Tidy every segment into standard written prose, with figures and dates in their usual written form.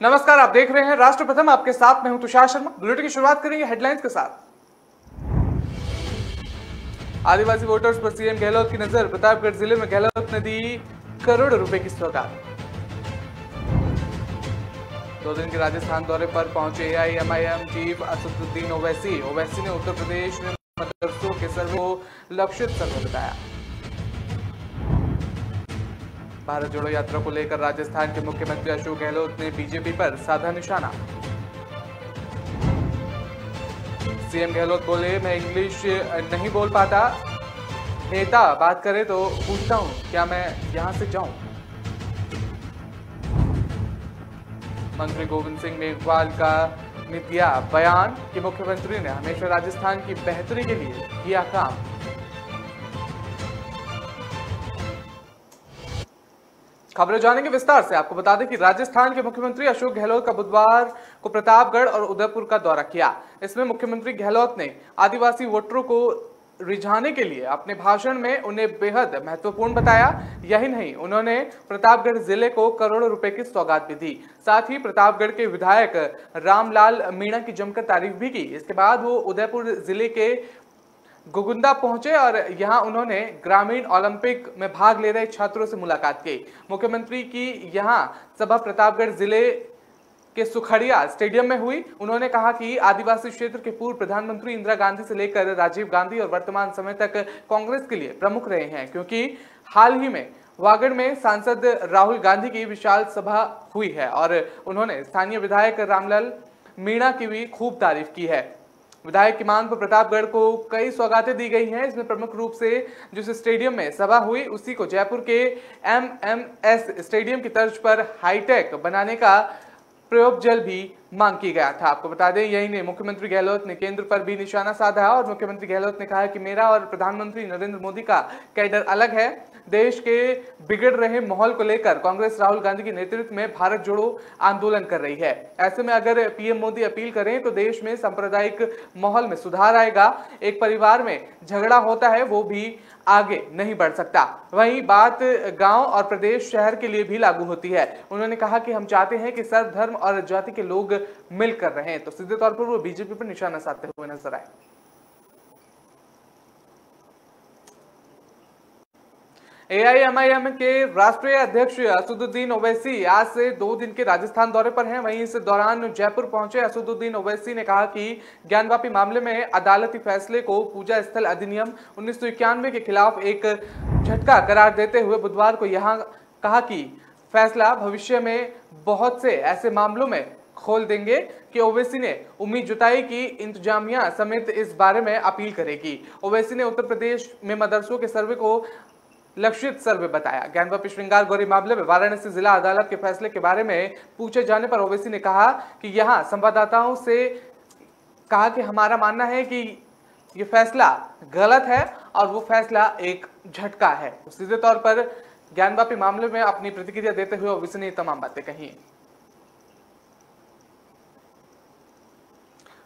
नमस्कार, आप देख रहे हैं राष्ट्र प्रथम। आपके साथ मैं हूं तुषार शर्मा। बुलेटिन की शुरुआत करेंगे हेडलाइंस के साथ। आदिवासी वोटर्स पर सीएम गहलोत की नजर। प्रतापगढ़ जिले में गहलोत ने दी करोड़ों रुपए की सौगात। 2 दिन के राजस्थान दौरे पर पहुंचे एआईएमआईएम चीफ असदुद्दीन ओवैसी। ओवैसी ने उत्तर प्रदेश में मदरसों के सर्वे को लक्षित सर्वे बताया। भारत जोड़ो यात्रा को लेकर राजस्थान के मुख्यमंत्री अशोक गहलोत ने बीजेपी पर साधा निशाना। सीएम गहलोत बोले, मैं इंग्लिश नहीं बोल पाता, नेता बात करे तो पूछता हूं क्या मैं यहां से जाऊं। मंत्री गोविंद सिंह मेघवाल का ने दिया बयान कि मुख्यमंत्री ने हमेशा राजस्थान की बेहतरी के लिए किया काम। खबरें जानेंगे विस्तार से। आपको बता दें कि राजस्थान के मुख्यमंत्री अशोक गहलोत का बुधवार को प्रतापगढ़ और उदयपुर का दौरा किया। इसमें मुख्यमंत्री गहलोत ने आदिवासी वोटरों को रिझाने के लिए अपने भाषण में उन्हें बेहद महत्वपूर्ण बताया। यही नहीं, उन्होंने प्रतापगढ़ जिले को करोड़ों रुपए की सौगात भी दी। साथ ही प्रतापगढ़ के विधायक रामलाल मीणा की जमकर तारीफ भी की। इसके बाद वो उदयपुर जिले के गुगुंदा पहुंचे और यहां उन्होंने ग्रामीण ओलंपिक में भाग ले रहे छात्रों से मुलाकात की। मुख्यमंत्री की यहां सभा प्रतापगढ़ जिले के सुखड़िया स्टेडियम में हुई। उन्होंने कहा कि आदिवासी क्षेत्र के पूर्व प्रधानमंत्री इंदिरा गांधी से लेकर राजीव गांधी और वर्तमान समय तक कांग्रेस के लिए प्रमुख रहे हैं, क्योंकि हाल ही में वागड़ में सांसद राहुल गांधी की विशाल सभा हुई है और उन्होंने स्थानीय विधायक रामलाल मीणा की भी खूब तारीफ की है। विधायक की मांग पर प्रतापगढ़ को कई सौगातें दी गई हैं। इसमें प्रमुख रूप से जिस स्टेडियम में सभा हुई उसी को जयपुर के एमएमएस स्टेडियम की तर्ज पर हाईटेक बनाने का प्रयोजल भी मांग की गया था। आपको बता दें, यही नहीं, मुख्यमंत्री गहलोत ने केंद्र पर भी निशाना साधा और मुख्यमंत्री गहलोत ने कहा कि मेरा और प्रधानमंत्री नरेंद्र मोदी का कैडर अलग है। देश के बिगड़ रहे माहौल को लेकर कांग्रेस राहुल गांधी के नेतृत्व में भारत जोड़ो आंदोलन कर रही है। ऐसे में अगर पीएम मोदी अपील करें तो देश में सांप्रदायिक माहौल में सुधार आएगा। एक परिवार में झगड़ा होता है, वो भी आगे नहीं बढ़ सकता। वही बात गांव और प्रदेश शहर के लिए भी लागू होती है। उन्होंने कहा कि हम चाहते हैं कि सर्व धर्म और जाति के लोग मिलकर रहें। तो सीधे तौर पर वो बीजेपी पर निशाना साधते हुए नजर आए। एआईएमआईएम के राष्ट्रीय अध्यक्ष असदुद्दीन ओवैसी आज से 2 दिन के राजस्थान दौरे पर हैं। वहीं इस दौरान जयपुर पहुंचे असदुद्दीन ओवैसी ने कहा कि ज्ञानवापी मामले में अदालती फैसले को पूजा स्थल अधिनियम 1991 के खिलाफ एक झटका करार देते हुए बुधवार को यहां कहा कि फैसला भविष्य में बहुत से ऐसे मामलों में खोल देंगे कि ओवैसी ने उम्मीद जताई कि इंतजामिया समेत इस बारे में अपील करेगी। ओवैसी ने उत्तर प्रदेश में मदरसों के सर्वे को लक्षित सर्वे बताया। ज्ञानवापी श्रृंगार गौरी मामले में वाराणसी जिला अदालत के फैसले के बारे में पूछे जाने पर ओवैसी ने कहा कि यहां संवाददाताओं से कहा कि हमारा मानना है कि यह फैसला गलत है और वो फैसला एक झटका है। सीधे तौर पर ज्ञानवापी मामले में अपनी प्रतिक्रिया देते हुए ओवैसी ने तमाम बातें कही।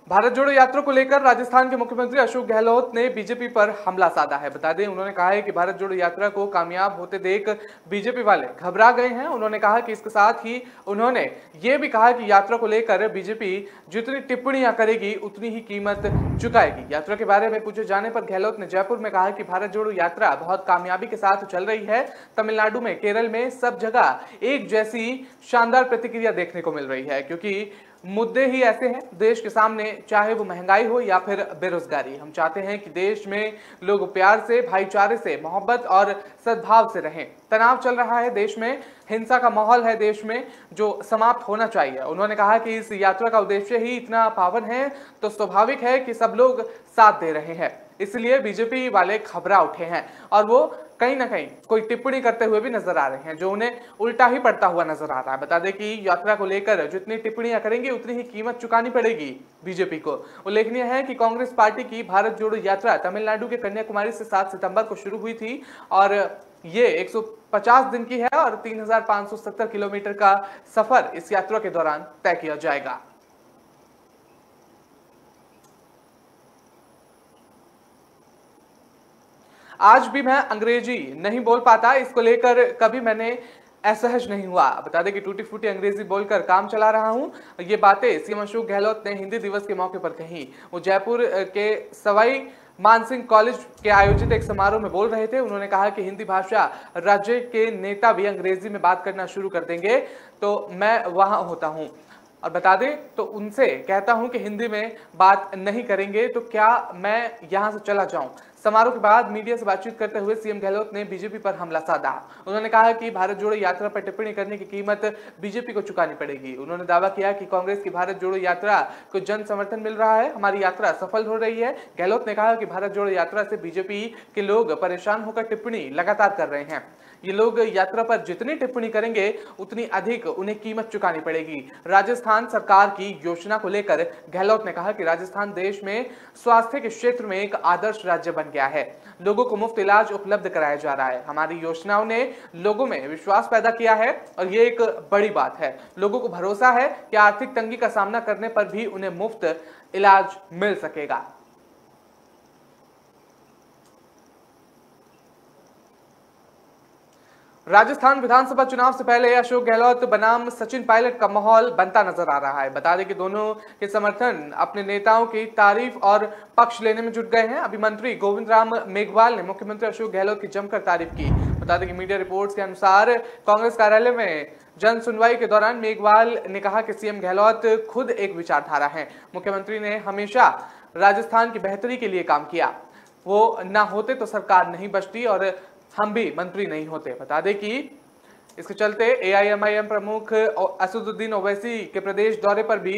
भारत जोड़ो यात्रा को लेकर राजस्थान के मुख्यमंत्री अशोक गहलोत ने बीजेपी पर हमला साधा है। बता दें, उन्होंने कहा है कि भारत जोड़ो यात्रा को कामयाब होते देख बीजेपी वाले घबरा गए हैं। उन्होंने कहा कि इसके साथ ही उन्होंने ये भी कहा कि यात्रा को लेकर बीजेपी जितनी टिप्पणियां करेगी उतनी ही कीमत चुकाएगी। यात्रा के बारे में पूछे जाने पर गहलोत ने जयपुर में कहा कि भारत जोड़ो यात्रा बहुत कामयाबी के साथ चल रही है। तमिलनाडु में, केरल में, सब जगह एक जैसी शानदार प्रतिक्रिया देखने को मिल रही है, क्योंकि मुद्दे ही ऐसे हैं देश के सामने, चाहे वो महंगाई हो या फिर बेरोजगारी। हम चाहते हैं कि देश में लोग प्यार से, भाईचारे से, मोहब्बत और सद्भाव से रहें। तनाव चल रहा है देश में, हिंसा का माहौल है देश में, जो समाप्त होना चाहिए। उन्होंने कहा कि इस यात्रा का उद्देश्य ही इतना पावन है तो स्वाभाविक है कि सब लोग साथ दे रहे हैं। इसलिए बीजेपी वाले घबरा उठे हैं और वो कहीं ना कहीं कोई टिप्पणी करते हुए भी नजर आ रहे हैं, जो उन्हें उल्टा ही पड़ता हुआ नजर आ रहा है। बता दें कि यात्रा को लेकर जितनी टिप्पणियां करेंगे उतनी ही कीमत चुकानी पड़ेगी बीजेपी को। उल्लेखनीय है कि कांग्रेस पार्टी की भारत जोड़ो यात्रा तमिलनाडु के कन्याकुमारी से 7 सितंबर को शुरू हुई थी और ये 150 दिन की है और 3570 किलोमीटर का सफर इस यात्रा के दौरान तय किया जाएगा। आज भी मैं अंग्रेजी नहीं बोल पाता, इसको लेकर कभी मैंने असहज नहीं हुआ। बता दें कि टूटी फूटी अंग्रेजी बोलकर काम चला रहा हूं। ये बातें सीएम अशोक गहलोत ने हिंदी दिवस के मौके पर कही। वो जयपुर के सवाई मानसिंह कॉलेज के आयोजित एक समारोह में बोल रहे थे। उन्होंने कहा कि हिंदी भाषा राज्य के नेता भी अंग्रेजी में बात करना शुरू कर देंगे तो मैं वहां होता हूं। और बता दें तो उनसे कहता हूं कि हिंदी में बात नहीं करेंगे तो क्या मैं यहां से चला जाऊं। समारोह के बाद मीडिया से बातचीत करते हुए सीएम गहलोत ने बीजेपी पर हमला साधा। उन्होंने कहा कि भारत जोड़ो यात्रा पर टिप्पणी करने की कीमत बीजेपी को चुकानी पड़ेगी। उन्होंने दावा किया कि कांग्रेस की भारत जोड़ो यात्रा को जन समर्थन मिल रहा है, हमारी यात्रा सफल हो रही है। गहलोत ने कहा कि भारत जोड़ो यात्रा से बीजेपी के लोग परेशान होकर टिप्पणी लगातार कर रहे हैं। ये लोग यात्रा पर जितनी टिप्पणी करेंगे उतनी अधिक उन्हें कीमत चुकानी पड़ेगी। राजस्थान सरकार की योजना को लेकर गहलोत ने कहा कि राजस्थान देश में स्वास्थ्य के क्षेत्र में एक आदर्श राज्य बन गया है। लोगों को मुफ्त इलाज उपलब्ध कराया जा रहा है। हमारी योजनाओं ने लोगों में विश्वास पैदा किया है और ये एक बड़ी बात है। लोगों को भरोसा है कि आर्थिक तंगी का सामना करने पर भी उन्हें मुफ्त इलाज मिल सकेगा। राजस्थान विधानसभा चुनाव से पहले अशोक गहलोत बनाम सचिन पायलट का माहौल बनता नजर आ रहा है। बता दें कि दोनों के समर्थन अपने नेताओं की तारीफ और पक्ष लेने में जुट गए हैं। अभी मंत्री गोविंद राम मेघवाल ने मुख्यमंत्री अशोक गहलोत की जमकर तारीफ की। बता दें कि मीडिया रिपोर्ट्स के अनुसार कांग्रेस कार्यालय में जन सुनवाई के दौरान मेघवाल ने कहा कि सीएम गहलोत खुद एक विचारधारा है। मुख्यमंत्री ने हमेशा राजस्थान की बेहतरी के लिए काम किया। वो ना होते तो सरकार नहीं बचती और हम भी मंत्री नहीं होते। बता दें कि इसके चलते एआईएमआईएम प्रमुख असदुद्दीन ओवैसी के प्रदेश दौरे पर भी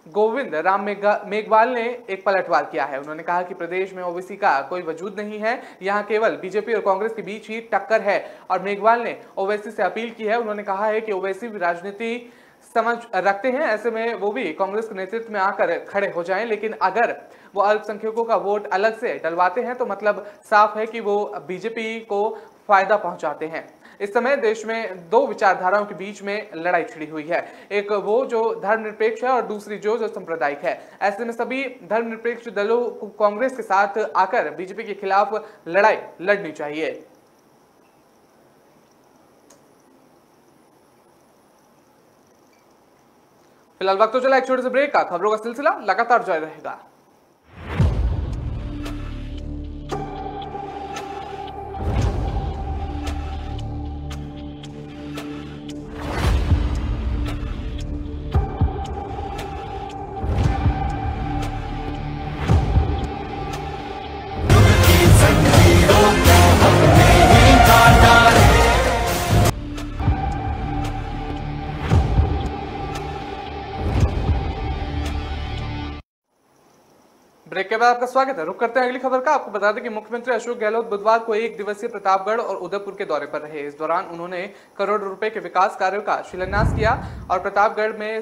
गोविंद राम मेघवाल ने एक पलटवार किया है। उन्होंने कहा कि प्रदेश में ओवैसी का कोई वजूद नहीं है, यहां केवल बीजेपी और कांग्रेस के बीच ही टक्कर है। और मेघवाल ने ओवैसी से अपील की है। उन्होंने कहा है कि ओवैसी भी राजनीति समझ रखते हैं, ऐसे में वो भी कांग्रेस के नेतृत्व में आकर खड़े हो जाएं। लेकिन अगर वो अल्पसंख्यकों का वोट अलग से डलवाते हैं तो मतलब साफ है कि वो बीजेपी को फायदा पहुंचाते हैं। इस समय देश में दो विचारधाराओं के बीच में लड़ाई छिड़ी हुई है, एक वो जो धर्मनिरपेक्ष है और दूसरी जो सांप्रदायिक है। ऐसे में सभी धर्मनिरपेक्ष दलों को कांग्रेस के साथ आकर बीजेपी के खिलाफ लड़ाई लड़नी चाहिए। फिलहाल वक्त तो चला एक छोटे से ब्रेक का। खबरों का सिलसिला लगातार जारी रहेगा। ब्रेक के बाद आपका स्वागत है। रुक करते हैं अगली खबर का। आपको बता दें कि मुख्यमंत्री अशोक गहलोत बुधवार को एक दिवसीय प्रतापगढ़ और उदयपुर के दौरे पर रहे। इस दौरान उन्होंने करोड़ों रुपए के विकास कार्यों का शिलान्यास किया और प्रतापगढ़ में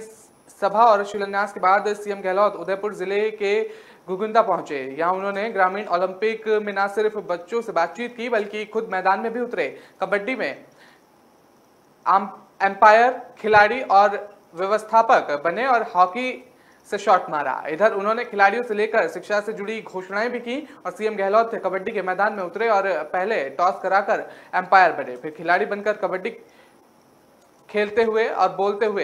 सभा और शिलान्यास के बाद सीएम गहलोत उदयपुर जिले के घुघुंदा पहुंचे। यहां उन्होंने ग्रामीण ओलंपिक में न सिर्फ बच्चों से बातचीत की बल्कि खुद मैदान में भी उतरे। कबड्डी में एम्पायर, खिलाड़ी और व्यवस्थापक बने और हॉकी से शॉट मारा। इधर उन्होंने खिलाड़ियों से लेकर शिक्षा से जुड़ी घोषणाएं भी की और सीएम गहलोत कबड्डी के मैदान में उतरे और पहले टॉस कराकर एम्पायर बने, फिर खिलाड़ी बनकर कबड्डी खेलते हुए और बोलते हुए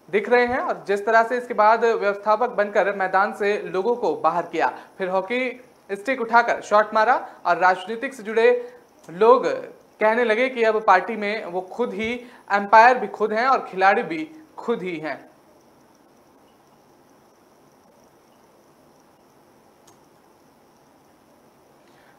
दिख रहे हैं। और जिस तरह से इसके बाद व्यवस्थापक बनकर मैदान से लोगों को बाहर किया, फिर हॉकी स्टिक उठाकर शॉट मारा और राजनीतिक से जुड़े लोग कहने लगे कि अब पार्टी में वो खुद ही एम्पायर भी खुद हैं और खिलाड़ी भी खुद ही हैं।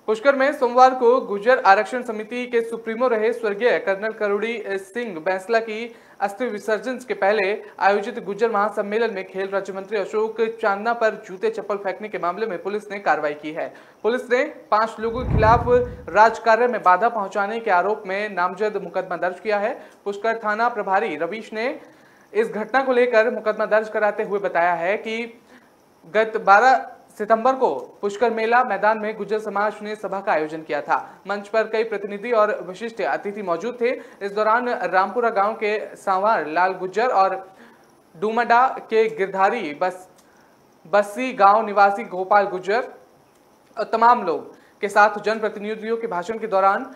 पुष्कर में सोमवार को गुर्जर आरक्षण समिति के सुप्रीमो रहे स्वर्गीय कर्नल करुड़ी सिंह बैंसला की अस्थि विसर्जन के पहले आयोजित गुर्जर महासम्मेलन में खेल राज्य मंत्री अशोक चांदना पर जूते चप्पल फेंकने के मामले में पुलिस ने कार्रवाई की है। पुलिस ने 5 लोगों के खिलाफ राजकार्य में बाधा पहुंचाने के आरोप में नामजद मुकदमा दर्ज किया है। पुष्कर थाना प्रभारी रवीश ने इस घटना को लेकर मुकदमा दर्ज कराते हुए बताया है कि गत 12 सितंबर को पुष्कर मेला मैदान में गुर्जर समाज ने सभा का आयोजन किया था। मंच पर कई प्रतिनिधि और विशिष्ट अतिथि मौजूद थे। इस दौरान रामपुरा गांव के सांवार लाल गुर्जर और डूमडा के गिरधारी बस्सी गांव निवासी गोपाल गुर्जर और तमाम लोग के साथ जनप्रतिनिधियों के भाषण के दौरान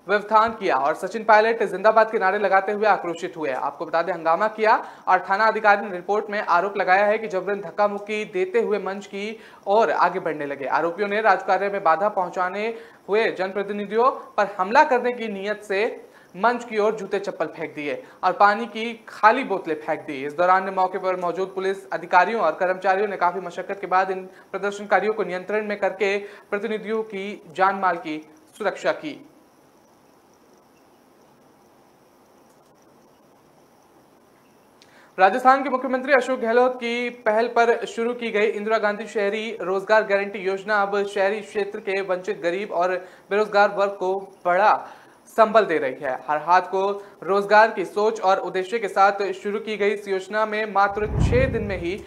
व्यवधान किया और सचिन पायलट जिंदाबाद के नारे लगाते हुए आक्रोशित हुए। आपको बता दें, हंगामा किया और थाना अधिकारी ने रिपोर्ट में आरोप लगाया है कि जबरन धक्का मुक्की देते हुए मंच की ओर आगे बढ़ने लगे। आरोपियों ने राजकार्य में बाधा पहुंचाने हुए जनप्रतिनिधियों पर हमला करने की नीयत से मंच की ओर जूते चप्पल फेंक दिए और पानी की खाली बोतलें फेंक दी। इस दौरान मौके पर मौजूद पुलिस अधिकारियों और कर्मचारियों ने काफी मशक्कत के बाद इन प्रदर्शनकारियों को नियंत्रण में करके प्रतिनिधियों की जान माल की सुरक्षा की। राजस्थान के मुख्यमंत्री अशोक गहलोत की पहल पर शुरू की गई इंदिरा गांधी शहरी रोजगार गारंटी योजना अब शहरी क्षेत्र के वंचित, गरीब और बेरोजगार वर्ग को बड़ा संबल दे रही है। हर हाथ को रोजगार की सोच और उद्देश्य के साथ शुरू की गई इस योजना में मात्र 6 दिन में ही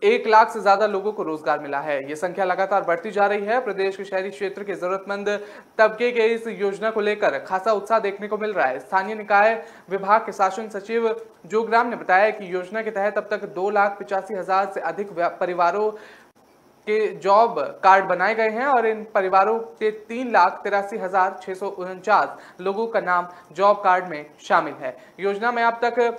1 लाख से ज्यादा लोगों को रोजगार मिला है। ये संख्या लगातार बढ़ती जा रही है। प्रदेश के शहरी क्षेत्र के जरूरतमंद तबके के इस योजना को लेकर खासा उत्साह देखने को मिल रहा है। स्थानीय निकाय विभाग के शासन सचिव जोगराम ने बताया कि योजना के तहत अब तक 2,85,000 से अधिक परिवारों के जॉब कार्ड बनाए गए हैं और इन परिवारों के 3,83,649 लोगों का नाम जॉब कार्ड में शामिल है। योजना में अब तक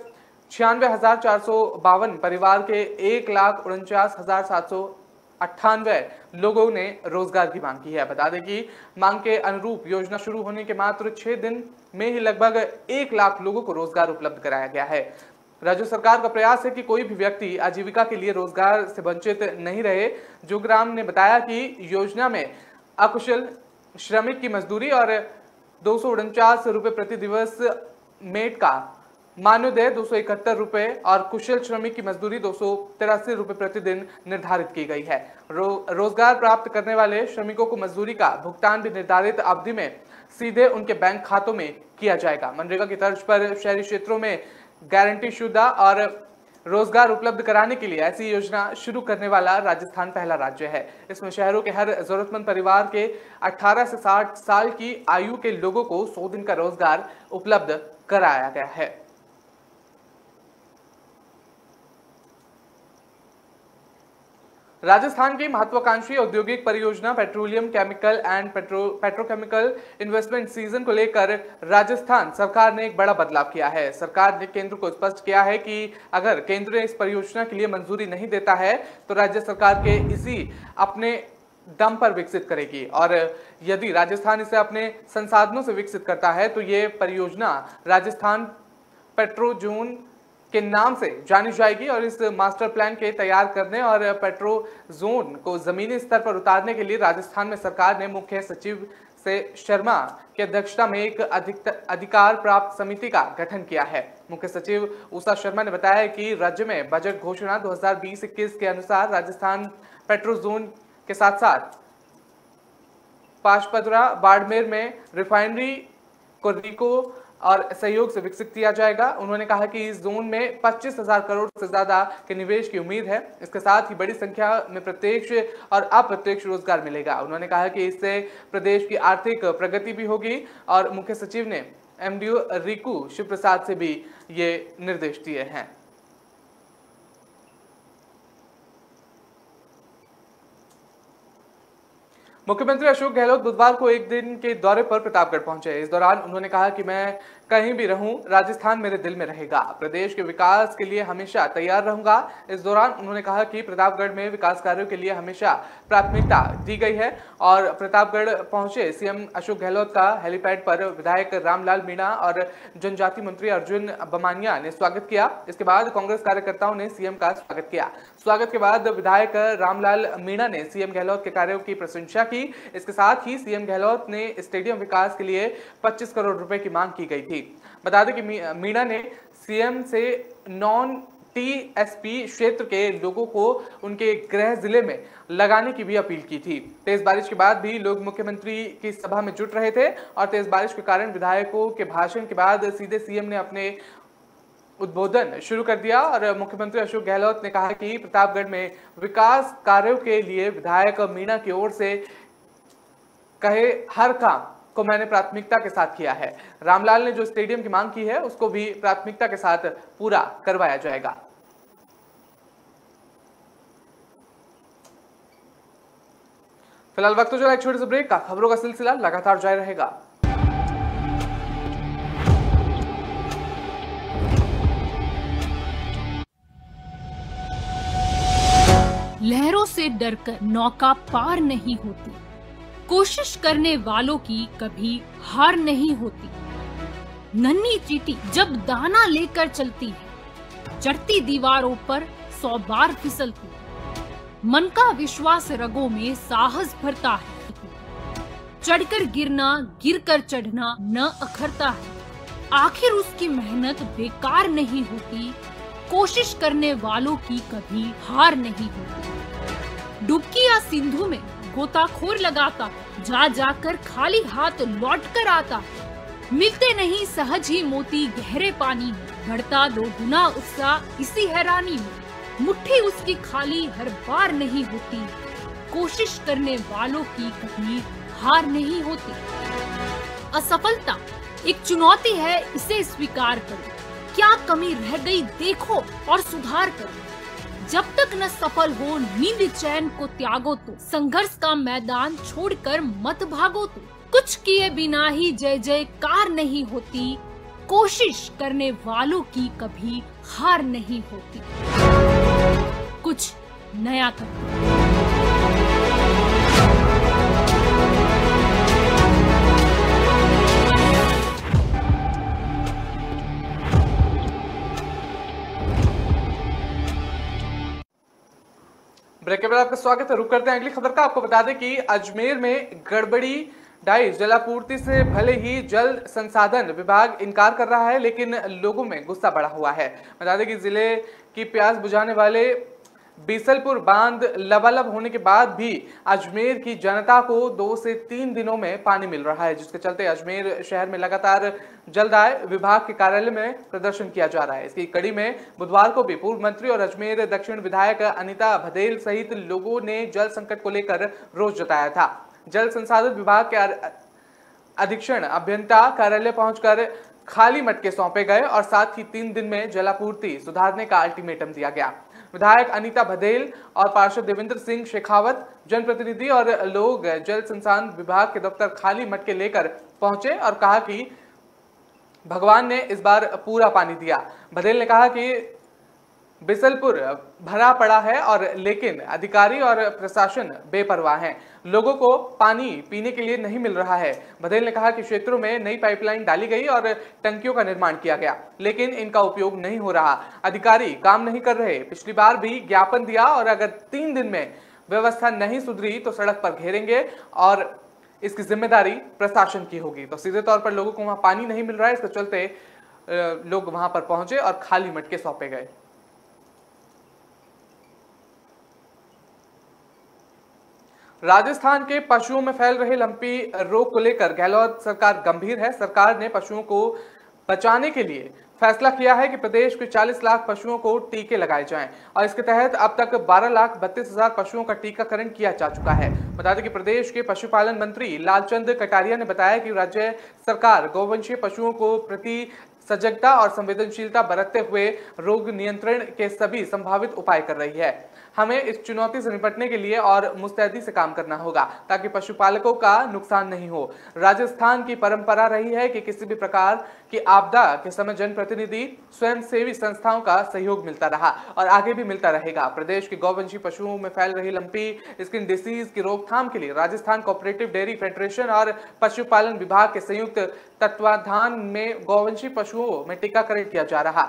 96,452 परिवार के 1,49,798 लोगों ने रोजगार की मांग की है। बता दें कि मांग के अनुरूप योजना शुरू होने के मात्र 6 दिन में ही लगभग 1 लाख लोगों को रोजगार उपलब्ध कराया गया है। राज्य सरकार का प्रयास है कि कोई भी व्यक्ति आजीविका के लिए रोजगार से वंचित नहीं रहे। जोगराम ने बताया कि योजना में अकुशल श्रमिक की मजदूरी और 249 रुपए प्रति दिवस, मेड का मानदेय 271 रुपए और कुशल श्रमिक की मजदूरी 283 रुपए प्रतिदिन निर्धारित की गई है। रोजगार प्राप्त करने वाले श्रमिकों को मजदूरी का भुगतान भी निर्धारित अवधि में सीधे उनके बैंक खातों में किया जाएगा। मनरेगा की तर्ज पर शहरी क्षेत्रों में गारंटी शुदा और रोजगार उपलब्ध कराने के लिए ऐसी योजना शुरू करने वाला राजस्थान पहला राज्य है। इसमें शहरों के हर जरूरतमंद परिवार के 18 से 60 साल की आयु के लोगों को 100 दिन का रोजगार उपलब्ध कराया गया है। राजस्थान की महत्वाकांक्षी औद्योगिक परियोजना petroleum chemical and petrochemical investment season को लेकर राजस्थान सरकार ने एक बड़ा बदलाव किया है। सरकार ने केंद्र को स्पष्ट किया है कि अगर केंद्र इस परियोजना के लिए मंजूरी नहीं देता है तो राज्य सरकार के इसी अपने दम पर विकसित करेगी और यदि राजस्थान इसे अपने संसाधनों से विकसित करता है तो ये परियोजना राजस्थान पेट्रो जोन के नाम से जानी जाएगी और इस मास्टर प्लान के तैयार करने और पेट्रो जोन को जमीनी स्तर पर उतारने के लिए राजस्थान में सरकार ने मुख्य सचिव से शर्मा की अध्यक्षता में एक अधिकार प्राप्त समिति का गठन किया है। मुख्य सचिव उषा शर्मा ने बताया कि राज्य में बजट घोषणा 2020-21 के अनुसार राजस्थान पेट्रो जोन के साथ साथ पाचपदरा, बाड़मेर में रिफाइनरी को रिको और सहयोग से विकसित किया जाएगा। उन्होंने कहा कि इस जोन में 25,000 करोड़ से ज्यादा के निवेश की उम्मीद है। इसके साथ ही बड़ी संख्या में प्रत्यक्ष और अप्रत्यक्ष रोजगार मिलेगा। उन्होंने कहा कि इससे प्रदेश की आर्थिक प्रगति भी होगी और मुख्य सचिव ने एमडीओ रिकू शिव प्रसाद से भी ये निर्देश दिए हैं। मुख्यमंत्री अशोक गहलोत बुधवार को एक दिन के दौरे पर प्रतापगढ़ पहुंचे। इस दौरान उन्होंने कहा कि मैं कहीं भी रहूं, राजस्थान मेरे दिल में रहेगा। प्रदेश के विकास के लिए हमेशा तैयार रहूंगा। इस दौरान उन्होंने कहा कि प्रतापगढ़ में विकास कार्यों के लिए हमेशा प्राथमिकता दी गई है और प्रतापगढ़ पहुंचे सीएम अशोक गहलोत का हेलीपैड पर विधायक रामलाल मीणा और जनजाति मंत्री अर्जुन बमानिया ने स्वागत किया। इसके बाद कांग्रेस कार्यकर्ताओं ने सीएम का स्वागत किया। स्वागत के बाद विधायक रामलाल मीणा ने सीएम गहलोत के कार्यों की प्रशंसा की। इसके साथ ही सीएम गहलोत ने स्टेडियम विकास के लिए 25 करोड़ रुपए की मांग की गई थी। बता दें कि मीणा ने सीएम से नॉन टीएसपी क्षेत्र के लोगों को उनके गृह जिले में लगाने की भी अपील की थी। तेज बारिश के बाद भी लोग मुख्यमंत्री की सभा में जुट रहे थे और तेज बारिश के कारण विधायकों के भाषण के बाद सीधे सीएम ने अपने उद्बोधन शुरू कर दिया और मुख्यमंत्री अशोक गहलोत ने कहा कि प्रतापगढ़ में विकास कार्यों के लिए विधायक मीणा की ओर से कहे हर काम को मैंने प्राथमिकता के साथ किया है। रामलाल ने जो स्टेडियम की मांग की है उसको भी प्राथमिकता के साथ पूरा करवाया जाएगा। फिलहाल वक्त हो जाए एक छोटे से ब्रेक का। खबरों का सिलसिला लगातार जारी रहेगा। लहरों से डरकर नौका पार नहीं होती। कोशिश करने वालों की कभी हार नहीं होती। नन्ही चींटी जब दाना लेकर चलती है, चढ़ती दीवारों पर 100 बार फिसलती है। मन का विश्वास रगों में साहस भरता है। चढ़कर गिरना, गिरकर चढ़ना न अखरता है। आखिर उसकी मेहनत बेकार नहीं होती। कोशिश करने वालों की कभी हार नहीं होती। डुबकी या सिंधु में गोताखोर लगाता, जा जाकर खाली हाथ लौट कर आता। मिलते नहीं सहज ही मोती गहरे पानी में, बढ़ता 2 गुना उत्साह इसी हैरानी में। मुट्ठी उसकी खाली हर बार नहीं होती। कोशिश करने वालों की कभी हार नहीं होती। असफलता एक चुनौती है, इसे स्वीकार करो। क्या कमी रह गई देखो और सुधार करो। जब तक न सफल हो नींद चैन को त्यागो तो, संघर्ष का मैदान छोड़कर मत भागो तो। कुछ किए बिना ही जय जयकार नहीं होती। कोशिश करने वालों की कभी हार नहीं होती। कुछ नया करो। ब्रेक के बाद आपका स्वागत है। रुक करते हैं अगली खबर का। आपको बता दें कि अजमेर में गड़बड़ी डाई जलापूर्ति से भले ही जल संसाधन विभाग इनकार कर रहा है, लेकिन लोगों में गुस्सा बढ़ा हुआ है। बता दें कि जिले की प्यास बुझाने वाले बीसलपुर बांध लबालब होने के बाद भी अजमेर की जनता को 2 से 3 दिनों में पानी मिल रहा है, जिसके चलते अजमेर शहर में लगातार जलदाय विभाग के कार्यालय में प्रदर्शन किया जा रहा है। इसकी कड़ी में बुधवार को भी पूर्व मंत्री और अजमेर दक्षिण विधायक अनीता भदेल सहित लोगों ने जल संकट को लेकर रोष जताया था। जल संसाधन विभाग के अधीक्षण अभियंता कार्यालय पहुंचकर खाली मटके सौंपे गए और साथ ही 3 दिन में जलापूर्ति सुधारने का अल्टीमेटम दिया गया। विधायक अनीता भदेल और पार्षद देवेंद्र सिंह शेखावत, जनप्रतिनिधि और लोग जल संसाधन विभाग के दफ्तर खाली मटके लेकर पहुंचे और कहा कि भगवान ने इस बार पूरा पानी दिया। भदेल ने कहा कि बिसलपुर भरा पड़ा है और लेकिन अधिकारी और प्रशासन बेपरवाह हैं। लोगों को पानी पीने के लिए नहीं मिल रहा है। भदेल ने कहा कि क्षेत्रों में नई पाइपलाइन डाली गई और टंकियों का निर्माण किया गया, लेकिन इनका उपयोग नहीं हो रहा। अधिकारी काम नहीं कर रहे। पिछली बार भी ज्ञापन दिया और अगर 3 दिन में व्यवस्था नहीं सुधरी तो सड़क पर घेरेंगे और इसकी जिम्मेदारी प्रशासन की होगी। तो सीधे तौर पर लोगों को वहां पानी नहीं मिल रहा है, इसके चलते लोग वहां पर पहुंचे और खाली मटके सौंपे गए। राजस्थान के पशुओं में फैल रहे लंपी रोग को लेकर गहलोत सरकार गंभीर है। सरकार ने पशुओं को बचाने के लिए फैसला किया है कि प्रदेश के 40 लाख पशुओं को टीके लगाए जाएं और इसके तहत अब तक 12,32,000 पशुओं का टीकाकरण किया जा चुका है। बता दें कि प्रदेश के पशुपालन मंत्री लालचंद कटारिया ने बताया कि राज्य सरकार गौवंशीय पशुओं को प्रति सजगता और संवेदनशीलता बरतते हुए रोग नियंत्रण के सभी संभावित उपाय कर रही है। हमें इस चुनौती से निपटने के लिए और मुस्तैदी से काम करना होगा ताकि पशुपालकों का नुकसान नहीं हो। राजस्थान की परंपरा रही है कि किसी भी प्रकार की आपदा के समय जनप्रतिनिधि स्वयंसेवी संस्थाओं का सहयोग मिलता रहा और आगे भी मिलता रहेगा। प्रदेश के गौवंशीय पशुओं में फैल रही लंपी स्किन डिसीज की रोकथाम के लिए राजस्थान कोऑपरेटिव डेयरी फेडरेशन और पशुपालन विभाग के संयुक्त तत्वाधान में गौवंशीय पशुओं में टीकाकरण किया जा रहा।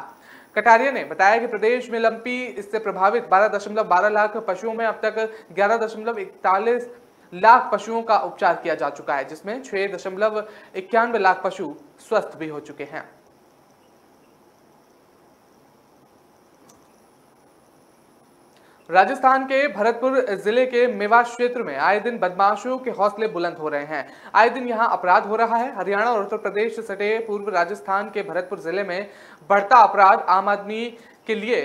कटारिया ने बताया कि प्रदेश में लंपी इससे प्रभावित 12.12 लाख पशुओं में अब तक 11.41 लाख पशुओं का उपचार किया जा चुका है, जिसमें 6.91 लाख पशु स्वस्थ भी हो चुके हैं। राजस्थान के भरतपुर जिले के मेवात क्षेत्र में आए दिन बदमाशों के हौसले बुलंद हो रहे हैं। आए दिन यहां अपराध हो रहा है। हरियाणा और उत्तर प्रदेश से सटे पूर्व राजस्थान के भरतपुर जिले में बढ़ता अपराध आम आदमी के लिए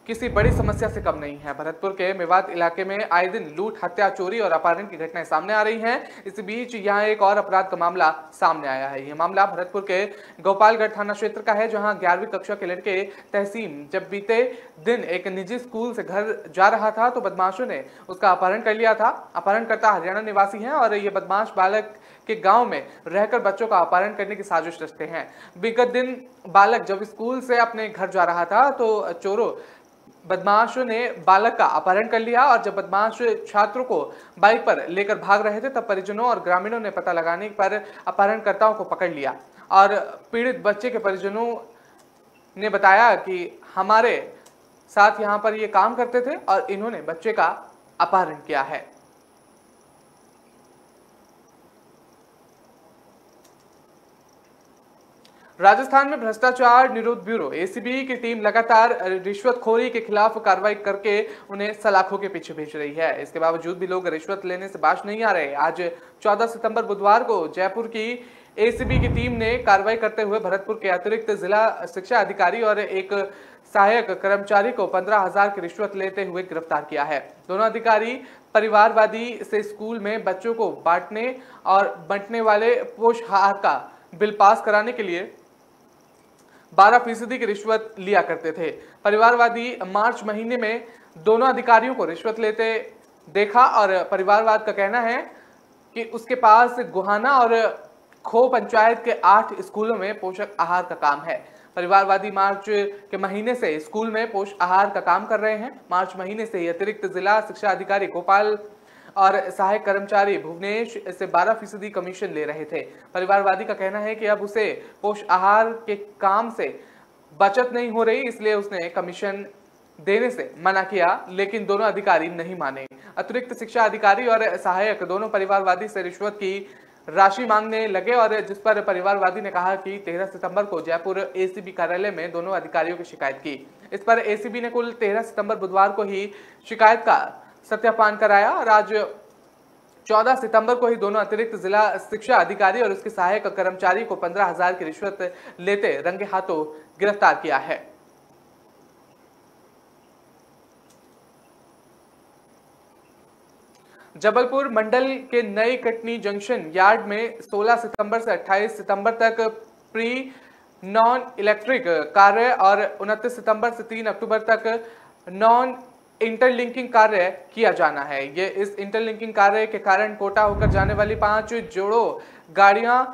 किसी बड़ी समस्या से कम नहीं है। भरतपुर के मेवात इलाके में आए दिन लूट, हत्या, चोरी और अपहरण की घटनाएं सामने आ रही हैं। इसी बीच यहां एक और अपराध का मामला सामने आया है। यह मामला भरतपुर के गोपालगढ़ थाना क्षेत्र का है, जहां 11वीं कक्षा के लड़के तहसीन जब बीते दिन एक निजी स्कूल से घर जा रहा था तो बदमाशों ने उसका अपहरण कर लिया था। अपहरणकर्ता हरियाणा निवासी है और ये बदमाश बालक के गांव में रहकर बच्चों का अपहरण करने की साजिश रचते हैं। विगत दिन बालक जब स्कूल से अपने घर जा रहा था तो चोरों बदमाशों ने बालक का अपहरण कर लिया और जब बदमाश छात्रों को बाइक पर लेकर भाग रहे थे तब परिजनों और ग्रामीणों ने पता लगाने पर अपहरणकर्ताओं को पकड़ लिया और पीड़ित बच्चे के परिजनों ने बताया कि हमारे साथ यहाँ पर ये काम करते थे और इन्होंने बच्चे का अपहरण किया है। राजस्थान में भ्रष्टाचार निरोध ब्यूरो एसीबी की टीम लगातार रिश्वतखोरी के खिलाफ कार्रवाई करके उन्हें सलाखों के पीछे भेज रही है। इसके बावजूद भी लोग रिश्वत लेने से बाज नहीं आ रहे। आज 14 सितंबर बुधवार को जयपुर की एसीबी की टीम ने कार्रवाई करते हुए भरतपुर के अतिरिक्त जिला शिक्षा अधिकारी और एक सहायक कर्मचारी को 15,000 की रिश्वत लेते हुए गिरफ्तार किया है। दोनों अधिकारी परिवारवादी से स्कूल में बच्चों को बांटने और बंटने वाले पोषाहार का बिल पास कराने के लिए 12% की रिश्वत लिया करते थे। परिवारवादी मार्च महीने में दोनों अधिकारियों को रिश्वत लेते देखा और परिवारवाद का कहना है कि उसके पास गुहाना और खो पंचायत के 8 स्कूलों में पोषक आहार का काम है। परिवारवादी मार्च के महीने से स्कूल में पोषक आहार का काम कर रहे हैं। मार्च महीने से ही अतिरिक्त जिला शिक्षा अधिकारी गोपाल और सहायक कर्मचारी भुवनेश से 12% कमीशन ले रहे थे। परिवारवादी का कहना है कि अब उसे पोषक आहार के काम से बचत नहीं हो रही, इसलिए उसने कमीशन देने से मना किया, लेकिन दोनों अधिकारी नहीं माने। अतिरिक्त शिक्षा अधिकारी और सहायक दोनों परिवारवादी से रिश्वत की राशि मांगने लगे और जिस पर परिवारवादी ने कहा कि 13 सितंबर को जयपुर एसीबी कार्यालय में दोनों अधिकारियों की शिकायत की। इस पर एसीबी ने कुल 13 सितंबर बुधवार को ही शिकायत का सत्यापन कराया और आज 14 सितंबर को ही दोनों अतिरिक्त जिला शिक्षा अधिकारी और उसके सहायक कर्मचारी को 15,000 की रिश्वत लेते रंगे हाथों गिरफ्तार किया है। जबलपुर मंडल के नई कटनी जंक्शन यार्ड में 16 सितंबर से 28 सितंबर तक प्री नॉन इलेक्ट्रिक कार्य और 29 सितंबर से 3 अक्टूबर तक नॉन इंटरलिंकिंग कार्य किया जाना है। ये इस इंटरलिंकिंग कार्य के कारण कोटा होकर जाने वाली 5 जोड़ों गाड़ियां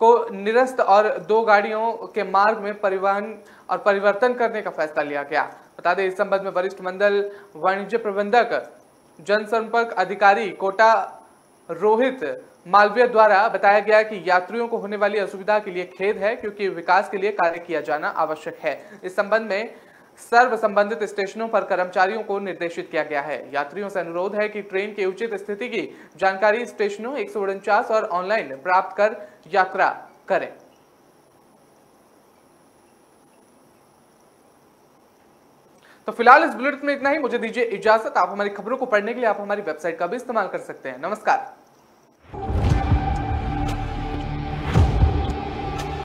को निरस्त और 2 गाड़ियों के मार्ग में परिवहन और परिवर्तन करने का फैसला लिया गया। बता दें, इस संबंध में वरिष्ठ मंडल वाणिज्य प्रबंधक जनसंपर्क अधिकारी कोटा रोहित मालवीय द्वारा बताया गया कि यात्रियों को होने वाली असुविधा के लिए खेद है, क्योंकि विकास के लिए कार्य किया जाना आवश्यक है। इस संबंध में सर्व संबंधित स्टेशनों पर कर्मचारियों को निर्देशित किया गया है। यात्रियों से अनुरोध है कि ट्रेन की उचित स्थिति की जानकारी स्टेशनों 149 और ऑनलाइन प्राप्त कर यात्रा करें। तो फिलहाल इस बुलेटिन में इतना ही। मुझे दीजिए इजाजत। आप हमारी खबरों को पढ़ने के लिए आप हमारी वेबसाइट का भी इस्तेमाल कर सकते हैं। नमस्कार।